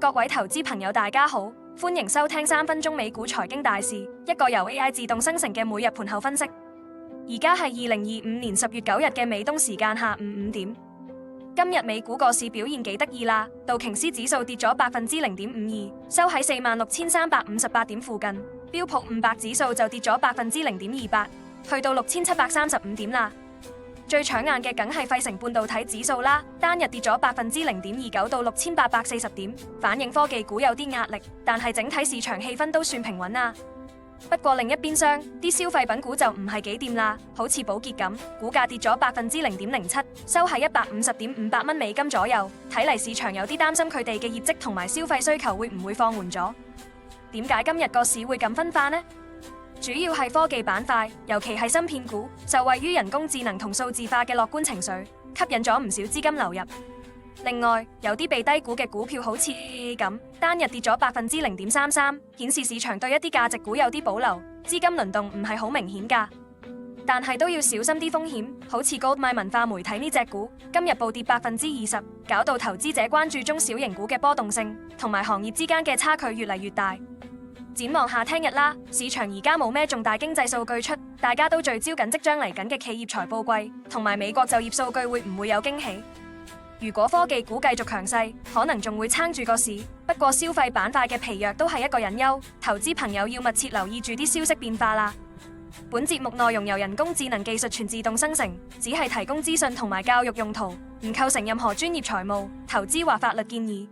各位投資朋友，大家好，歡迎收聽3分鐘美股財經大事，一個由 AI 自動生成嘅每日盤後分析。而家係2025年10月9日嘅美東時間下午5點。今日美股個市表現幾得意啦，道瓊斯指數跌咗0.52%，收喺46,358點附近；標普500指數就跌咗0.28%，去到6,735點啦。最搶眼嘅梗係費城半導體指數啦，單日跌咗0.29%到6,840點，反映科技股有啲壓力，但係整體市場氣氛都算平穩啊。不過另一邊廂，啲消費品股就唔係幾掂啦，好似寶潔咁，股價跌咗0.07%，收喺150.500蚊美金左右。睇嚟市場有啲擔心佢哋嘅業績同埋消費需求會唔會放緩咗？點解今日個市會咁分化呢？主要係科技板塊，尤其係芯片股，受惠於人工智能同數字化嘅樂觀情緒，吸引咗唔少資金流入。另外，有啲被低估嘅股票好似咁，單日跌咗0.33%，顯示市場對一啲價值股有啲保留，資金輪動唔係好明顯㗎。但係都要小心啲風險，好似 Goldman 文化媒體呢隻股，今日暴跌20%，搞到投資者關注中小型股嘅波動性，同埋行業之間嘅差距越嚟越大。展望下聽日啦，市場而家冇咩重大經濟數據出，大家都聚焦緊即將嚟緊嘅企業財報季，同埋美國就業數據會唔會有驚喜。如果科技股繼續強勢，可能仲會撐住個市。不過消費板塊嘅疲弱都係一個隱憂，投資朋友要密切留意住啲消息變化啦。本節目內容由人工智能技術全自動生成，只係提供資訊同埋教育用途，唔構成任何專業財務、投資或法律建議。